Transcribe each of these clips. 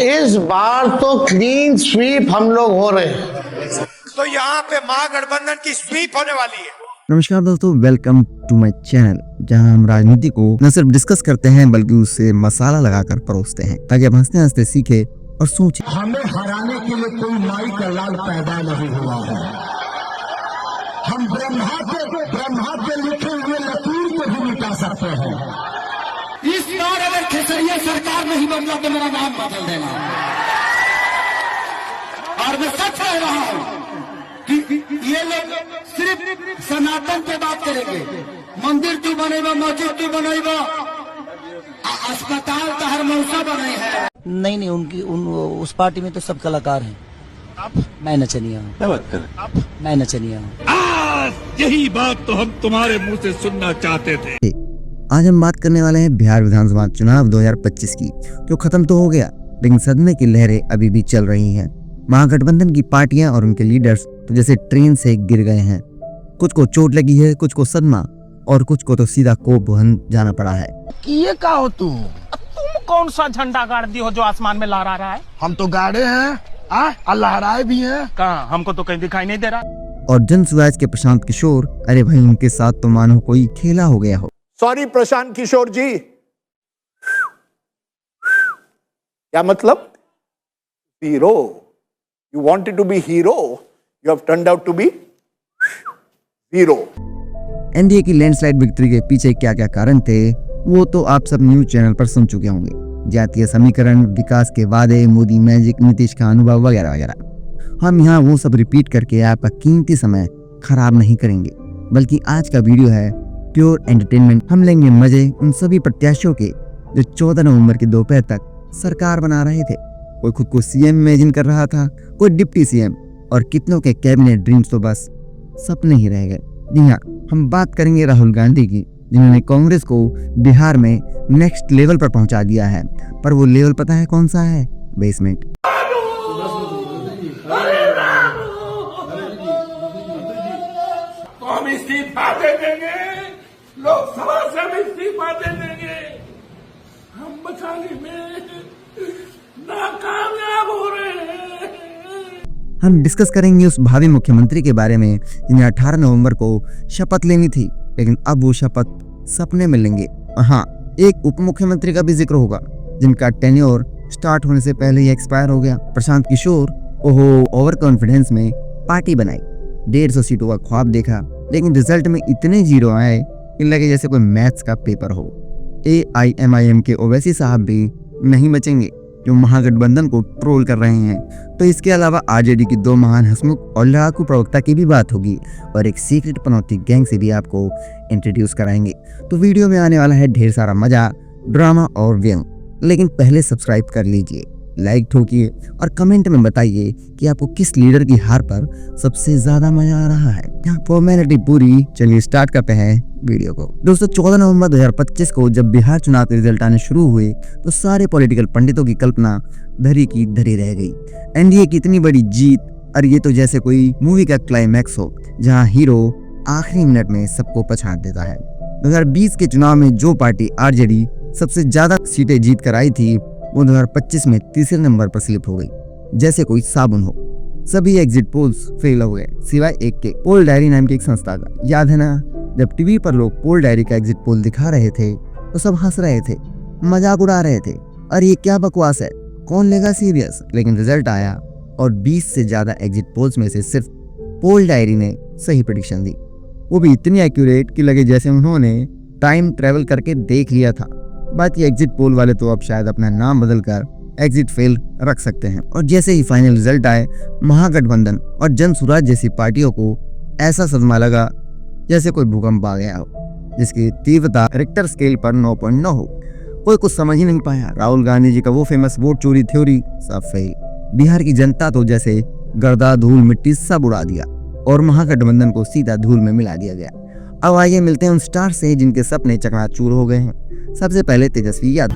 इस बार तो clean sweep हम लोग हो रहे हैं। तो यहाँ पे महागठबंधन की स्वीप होने वाली है। नमस्कार दोस्तों, वेलकम टू माय चैनल, जहां हम राजनीति को न सिर्फ डिस्कस करते हैं बल्कि उससे मसाला लगाकर परोसते हैं ताकि आप हंसते हंसते सीखे और सोचें। हमें हराने के लिए कोई माई का लाल पैदा नहीं हुआ है। हम ब्रह्मा पे लिखे हुए लकीर को भी मिटा सकते हैं। इस बार अगर खेसरिया सरकार नहीं बदला तो मेरा नाम बदल देना। और मैं सच कह रहा हूं कि ये लोग सिर्फ सनातन पे बात करेंगे। मंदिर तू बनेगा, मस्जिद तू बनेगा, अस्पताल का हर मौसा बने है। नहीं, उस पार्टी में तो सब कलाकार हैं। मैं नचनिया हूँ। क्या बात कर रहे हैं? मैं नचनिया हूँ। यही बात तो हम तुम्हारे मुंह से सुनना चाहते थे। आज हम बात करने वाले हैं बिहार विधानसभा चुनाव 2025 की, जो खत्म तो हो गया लेकिन सदमे की लहरें अभी भी चल रही हैं। महागठबंधन की पार्टियां और उनके लीडर्स तो जैसे ट्रेन से गिर गए हैं। कुछ को चोट लगी है, कुछ को सदमा और कुछ को तो सीधा कोप भवन जाना पड़ा है। ये का हो तुम कौन सा झंडा गाड़ दी हो जो आसमान में लहरा रहा है? हम तो गाड़े हैं और लहराए भी हैं। कहाँ? हमको तो कहीं दिखाई नहीं दे रहा। और जन सुराज के प्रशांत किशोर, अरे भाई उनके साथ तो मानो कोई खेला हो गया हो। सॉरी प्रशांत किशोर जी, क्या मतलब? Hero, you wanted to be hero, you have turned out to be hero. NDA की लैंडस्लाइड विक्ट्री के पीछे क्या क्या कारण थे वो तो आप सब न्यूज चैनल पर सुन चुके होंगे। जातीय समीकरण, विकास के वादे, मोदी मैजिक, नीतीश का अनुभव वगैरह वगैरह। हम यहाँ वो सब रिपीट करके आपका कीमती समय खराब नहीं करेंगे, बल्कि आज का वीडियो है प्योर एंटरटेनमेंट। हम लेंगे मजे उन सभी प्रत्याशियों के जो 14 नवंबर की दोपहर तक सरकार बना रहे थे। कोई खुद को सीएम इमेजिन कर रहा था, कोई डिप्टी सीएम, और कितनों के कैबिनेट ड्रीम्स तो बस सपने ही रह गए। जी हाँ, हम बात करेंगे राहुल गांधी की, जिन्होंने कांग्रेस को बिहार में नेक्स्ट लेवल पर पहुंचा दिया है। पर वो लेवल पता है कौन सा है? बेसमेंट। हम इस्तीफा दे देंगे, लोकसभा से हम इस्तीफा दे देंगे। हम बचाने में नाकामयाब हो रहे हैं। हम डिस्कस करेंगे उस भावी मुख्यमंत्री के बारे में जिन्हें 18 नवंबर को शपथ लेनी थी, लेकिन अब वो शपथ सपने में लेंगे। हाँ, एक उप मुख्यमंत्री का भी जिक्र होगा जिनका टेन्योर स्टार्ट होने से पहले ही एक्सपायर हो गया। प्रशांत किशोर, ओहो, ओवर कॉन्फिडेंस में पार्टी बनाई, 150 सीटों का ख्वाब देखा, लेकिन रिजल्ट में इतने जीरो आए कि लगे जैसे कोई मैथ्स का पेपर हो। AIMIM के ओवैसी साहब भी नहीं बचेंगे जो महागठबंधन को ट्रोल कर रहे हैं। तो इसके अलावा आरजेडी की 2 महान हंसमुख और लड़ाकू प्रवक्ता की भी बात होगी, और एक सीक्रेट पनौती गैंग से भी आपको इंट्रोड्यूस कराएंगे। तो वीडियो में आने वाला है ढेर सारा मजा, ड्रामा और व्यंग। लेकिन पहले सब्सक्राइब कर लीजिए, लाइक ठोकिए और कमेंट में बताइए कि आपको किस लीडर की हार पर सबसे ज्यादा मजा आ रहा है। यहाँ फॉर्मेलिटी पूरी, चलिए स्टार्ट करते हैं वीडियो को। दोस्तों, 14 नवंबर 2025 को जब बिहार चुनाव के रिजल्ट आने शुरू हुए तो सारे पॉलिटिकल पंडितों की कल्पना धरी की धरी रह गई। एनडीए की इतनी बड़ी जीत, और ये तो जैसे कोई मूवी का क्लाइमैक्स हो जहां हीरो आखिरी मिनट में सबको पछाड़ देता है। 2020 के चुनाव में जो पार्टी आरजेडी सबसे ज्यादा सीटें जीत कर आई थी वो 2025 में तीसरे नंबर पर स्लिप हो गई, जैसे कोई साबुन हो। सभी एग्जिट पोल्स फेल हो गए सिवाय एक के, पोल डायरी नाम की एक संस्था का। याद है ना, जब टीवी पर लोग पोल डायरी का एग्जिट पोल दिखा रहे थे तो सब हंस रहे थे, मजाक उड़ा रहे थे, अरे ये क्या बकवास है, कौन लेगा सीरियस। लेकिन रिजल्ट आया और 20 से ज्यादा एग्जिट पोल्स में से सिर्फ पोल डायरी ने सही प्रेडिक्शन दी, वो भी इतनी एक्यूरेट कि लगे जैसे उन्होंने टाइम ट्रेवल करके देख लिया था। बाकी एग्जिट पोल वाले तो अब शायद अपना नाम बदलकर एग्जिट फेल रख सकते हैं। और जैसे ही फाइनल रिजल्ट आए, महागठबंधन और जन सुराज जैसी पार्टियों को ऐसा सदमा लगा जैसे कोई भूकंप आ गया हो, जिसकी तीव्रता रिक्टर स्केल पर 9.9 हो। कोई कुछ समझ ही नहीं पाया। राहुल गांधी जी का वो फेमस वोट चोरी थ्योरी सब फेल। बिहार की जनता तो जैसे गर्दा धूल मिट्टी सब उड़ा दिया और महागठबंधन को सीधा धूल में मिला दिया गया। अब आइए मिलते हैं उन स्टार से जिनके सपने चकनाचूर हो गए हैं। सबसे पहले तेजस्वी यादव।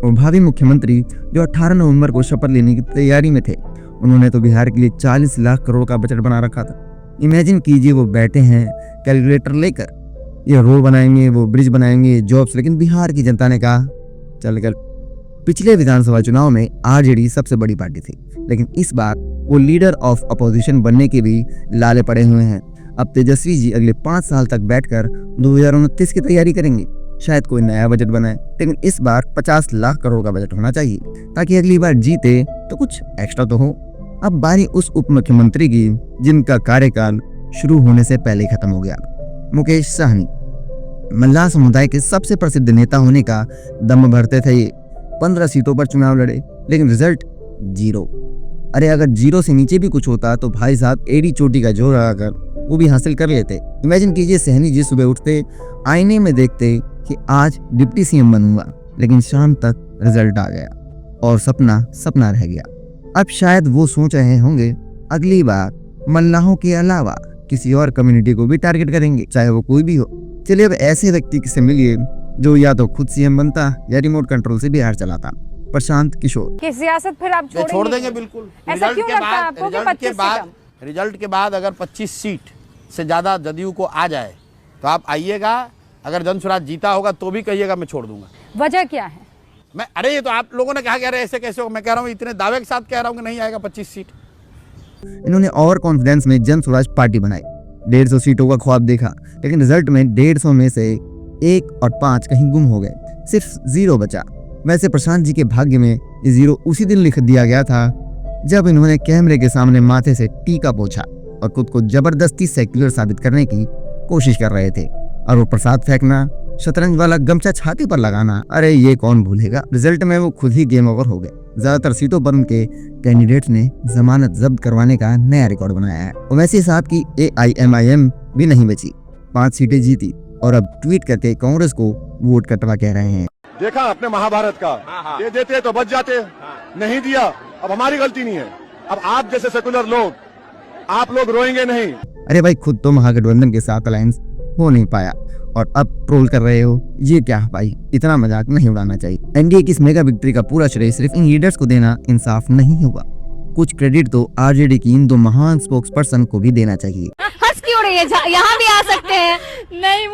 वो भावी मुख्यमंत्री जो 18 नवंबर को शपथ लेने की तैयारी में थे। उन्होंने तो बिहार के लिए 40 लाख करोड़ का बजट बना रखा था। इमेजिन कीजिए वो बैठे हैं कैलकुलेटर लेकर ये रोड बनाएंगे, वो ब्रिज बनाएंगे, जॉब्स। लेकिन बिहार की जनता ने कहा चल कर। पिछले विधानसभा चुनाव में आरजेडी सबसे बड़ी पार्टी थी, लेकिन इस बार वो लीडर ऑफ अपोजिशन बनने के भी लाले पड़े हुए हैं। अब तेजस्वी जी अगले 5 साल तक बैठकर 2029 की तैयारी करेंगे। शायद कोई नया बजट बनाए, लेकिन इस बार 50 लाख करोड़ का बजट होना चाहिए ताकि अगली बार जीते तो कुछ एक्स्ट्रा तो हो। अब बारी उस उप मुख्यमंत्री की जिनका कार्यकाल शुरू होने से पहले खत्म हो गया, मुकेश सहनी। मल्लाह समुदाय के सबसे प्रसिद्ध नेता होने का दम भरते थे ये। 15 सीटों पर चुनाव लड़े, लेकिन रिजल्ट 0। अरे अगर 0 से नीचे भी कुछ होता तो भाई साहब एड़ी चोटी का जोर लगाकर वो भी हासिल कर लेते। इमेजिन कीजिए, सहनी जी सुबह उठते, आईने में देखते कि आज डिप्टी सीएम बनूंगा, लेकिन शाम तक रिजल्ट आ गया और सपना रह गया। अब शायद वो सोच रहे होंगे अगली बार मल्लाहों के अलावा किसी और कम्युनिटी को भी टारगेट करेंगे, चाहे वो कोई भी हो। चलिए अब ऐसे व्यक्ति से मिलिए जो या तो खुद सीएम बनता या रिमोट कंट्रोल से बिहार चलाता। प्रशांत किशोर। कि सियासत फिर आप छोड़ेंगे? छोड़ देंगे बिल्कुल। ऐसा क्यों लगता है आपको कि 25 से कम? रिजल्ट के बाद अगर 25 सीट से ज्यादा जदयू को आ जाए तो आप आइएगा। अगर जनसुराज जीता होगा तो भी कहिएगा, मैं छोड़ दूंगा। वजह क्या है? अरे ये तो आप लोगों ने कहा कह रहे ऐसे कैसे होगा। मैं कह रहा हूँ इतने दावे के साथ कह रहा हूँ कि नहीं आएगा 25 सीट। इन्होंने और कॉन्फिडेंस में जन स्वराज पार्टी बनाई, 150 सीटों का ख्वाब देखा, लेकिन रिजल्ट में 150 में से 1 और 5 कहीं गुम हो गए, सिर्फ 0 बचा। वैसे प्रशांत जी के भाग्य में ये 0 उसी दिन लिख दिया गया था जब इन्होंने कैमरे के सामने माथे से टीका पोंछा और खुद को जबरदस्ती सेक्युलर साबित करने की कोशिश कर रहे थे। और वो प्रसाद फेंकना, शतरंज वाला गमछा छाती पर लगाना, अरे ये कौन भूलेगा। रिजल्ट में वो खुद ही गेम ओवर हो गए। ज्यादातर सीटों पर उनके कैंडिडेट्स ने जमानत जब्त करवाने का नया रिकॉर्ड बनाया है। ओवैसी साहब की AIMIM भी नहीं बची, 5 सीटें जीती और अब ट्वीट करके कांग्रेस को वोट कटवा कह रहे हैं। देखा आपने महाभारत का, दे देते तो बच जाते, नहीं दिया अब हमारी गलती नहीं है। अब आप जैसे सेकुलर लोग, आप लोग रोएंगे नहीं। अरे भाई, खुद तो महागठबंधन के साथ अलायंस हो नहीं पाया और अब ट्रोल कर रहे हो, ये क्या भाई, इतना मजाक नहीं उड़ाना चाहिए। एनडीए की इस मेगा विक्ट्री का पूरा श्रेय सिर्फ इन लीडर्स को देना इंसाफ नहीं होगा। कुछ क्रेडिट तो आरजेडी की इन 2 महान स्पोक्स पर्सन को भी देना चाहिए। हंस क्यों रही है? यहाँ भी आ सकते हैं। नहीं,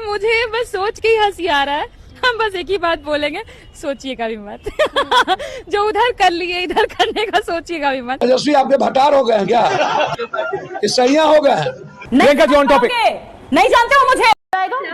मुझे बस सोच के ही हंसी आ रहा है। हम बस एक ही बात बोलेंगे, सोचिएगा भी मत। जो उधर कर लिए इधर करने का सोचिएगा भी मत। तेजस्वी आपके भटार हो गए हैं क्या? सैया हो गए हैं? नहीं जानते हो मुझे।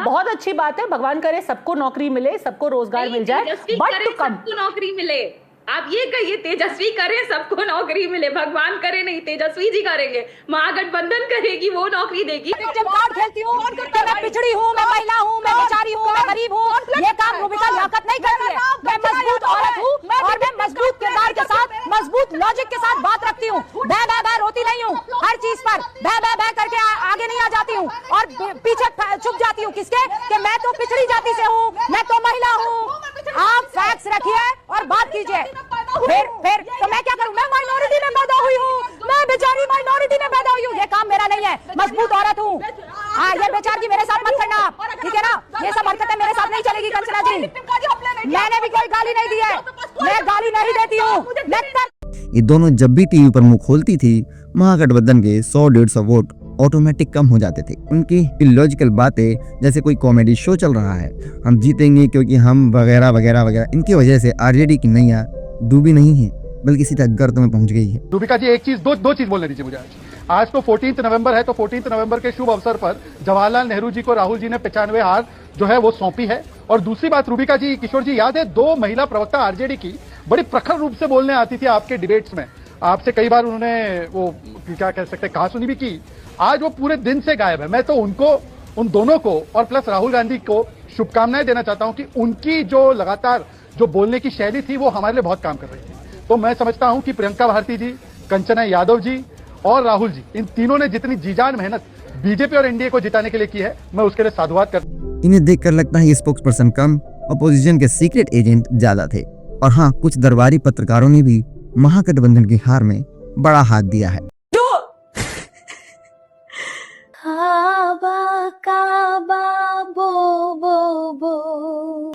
बहुत अच्छी बात है, भगवान करे सबको नौकरी मिले, सबको रोजगार मिल जाए, बट टू कम सबको नौकरी मिले। आप ये कहिए तेजस्वी करे सबको नौकरी मिले, भगवान करे नहीं, तेजस्वी जी करेंगे, महागठबंधन करेगी, वो नौकरी देगी। जब कार्ड खेलती हूँ कि मैं पिछड़ी हूँ, मैं महिला हूँ, मैं बेचारी हूँ, मैं गरीब हूँ, ये काम रूबिका लियाकत नहीं करती है। मैं मजबूत औरत हूँ और मैं मजबूत किरदार के साथ, मजबूत लॉजिक के साथ बात रखती हूँ। मैं रोती नहीं हूँ हर चीज पर, मैं करके आगे नहीं आ जाती हूँ और पीछे छुप जाती हूँ। किसके? कि मैं तो पिछड़ी जाति से हूँ, मैं तो महिला हूँ। आप फैक्ट्स रखिए और बात कीजिए। फिर तो मैं क्या करूं? मैं माइनॉरिटी में पैदा हुई हूँ, मैं बेचारी माइनॉरिटी में पैदा हुई हूँ। ये काम मेरा नहीं है, मजबूत औरत हूँ। हाँ, ये बेचारी मेरे साथ मत करना आप, ठीक है ना? ये सब हरकतें मेरे साथ नहीं चलेगी कंचना जी। मैंने भी कोई गाली नहीं दी है, मैं गाली नहीं देती हूँ। ये दोनों जब भी टीवी पर मुंह खोलती थी, महागठबंधन के 100-150 वोट ऑटोमेटिक कम हो जाते थे। उनकी इलॉजिकल बातें जैसे कोई कॉमेडी शो चल रहा है, हम जीतेंगे क्योंकि हम वगैरह वगैरह वगैरह, इनकी वजह से आरजेडी की नैया डूबी नहीं है बल्कि सीधा गर्त में पहुंच गई है। रूबिका जी, एक चीज दो चीज बोलने दीजिए मुझे। आज तो 14 नवंबर है, तो 14 नवंबर के शुभ अवसर पर जवाहरलाल नेहरू जी को राहुल जी ने 95 हार जो है वो सौंपी है। और दूसरी बात, रूबिका जी, किशोर जी, याद है 2 महिला प्रवक्ता आरजेडी की बड़ी प्रखर रूप से बोलने आती थी आपके डिबेट्स में, आपसे कई बार उन्होंने वो क्या कह सकते कहा सुनी भी की। आज वो पूरे दिन से गायब है। मैं तो उनको, उन दोनों को और प्लस राहुल गांधी को शुभकामनाएं देना चाहता हूं कि उनकी जो लगातार जो बोलने की शैली थी वो हमारे लिए बहुत काम कर रही थी। तो मैं समझता हूं कि प्रियंका भारती जी, कंचना यादव जी और राहुल जी, इन तीनों ने जितनी जीजान मेहनत बीजेपी और एनडीए को जिताने के लिए की है, मैं उसके लिए साधुवाद करता। इन्हें देखकर लगता है ये स्पोक्स पर्सन कम, अपोजिशन के सीक्रेट एजेंट ज्यादा थे। और हाँ, कुछ दरबारी पत्रकारों ने भी महागठबंधन की हार में बड़ा हाथ दिया है। काबा बो बो बो।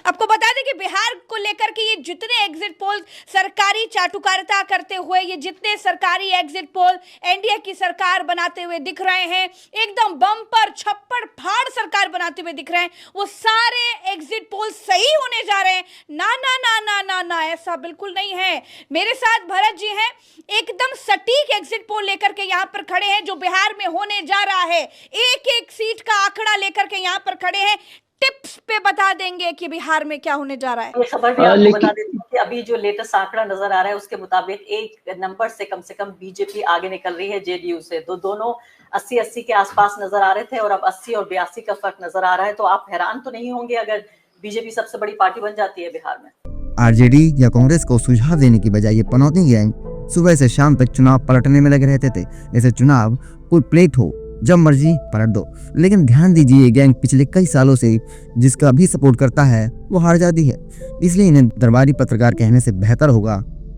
आपको बता दें कि बिहार को लेकर के ये जितने एग्जिट पोल सरकारी चाटुकारिता करते हुए, ये जितने सरकारी एग्जिट पोल एनडीए की सरकार बनाते हुए दिख रहे हैं, एकदम बम्पर छप्पड़ फाड़ सरकार बनाते हुए दिख रहे हैं, वो सारे एग्जिट पोल सही होने जा रहे हैं। ना ना ना ना ना ना, ऐसा बिल्कुल नहीं है। मेरे साथ भरत जी हैं, एकदम सटीक एग्जिट पोल लेकर के यहाँ पर खड़े हैं जो बिहार में होने जा रहा है। एक एक सीट का आंकड़ा लेकर के यहाँ पर खड़े हैं, टिप्स पे बता देंगे कि बिहार में क्या होने जा रहा है। ये खबर भी आपको बता देती हूँ कि अभी जो लेटेस्ट आंकड़ा नजर आ रहा है उसके मुताबिक एक नंबर से कम बीजेपी आगे निकल रही है जेडीयू से। तो दोनों 80-80 के आसपास नजर आ रहे थे और अब 80 और 82 का फर्क नजर आ रहा है। तो आप हैरान तो नहीं होंगे अगर बीजेपी सबसे बड़ी पार्टी बन जाती है बिहार में। आरजेडी या कांग्रेस को सुझाव देने की बजाय ये पनौती गैंग सुबह से शाम तक चुनाव पलटने में लगे रहते थे। जैसे चुनाव कोई प्लेट हो, जब मर्जी पलट दो। लेकिन ध्यान दीजिए, गैंग पिछले कई सालों से जिसका भी सपोर्ट करता है वो हार जाती है। इसलिए इन्हें दरबारी पत्रकार कहने से बेहतर होगा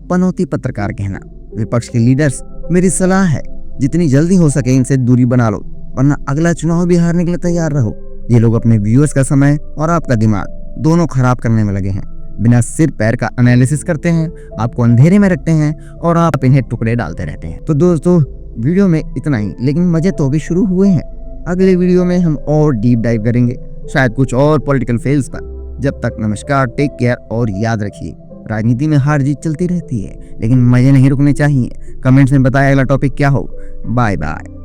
पनौती पत्रकार कहना। विपक्ष के लीडर्स, मेरी सलाह है जितनी जल्दी हो सके इनसे दूरी बना लो, वरना अगला चुनाव भी हारने के लिए तैयार रहो। ये लोग अपने व्यूअर्स का समय और आपका दिमाग दोनों खराब करने में लगे हैं। बिना सिर पैर का एनालिसिस करते हैं, आपको अंधेरे में रखते हैं और आप इन्हें टुकड़े डालते रहते हैं। तो दोस्तों, वीडियो में इतना ही, लेकिन मजे तो अभी शुरू हुए हैं। अगले वीडियो में हम और डीप डाइव करेंगे, शायद कुछ और पॉलिटिकल फेल्स पर। जब तक नमस्कार, टेक केयर और याद रखिए, राजनीति में हार जीत चलती रहती है, लेकिन मजे नहीं रुकने चाहिए। कमेंट्स में बताएं अगला टॉपिक क्या हो। Bye bye.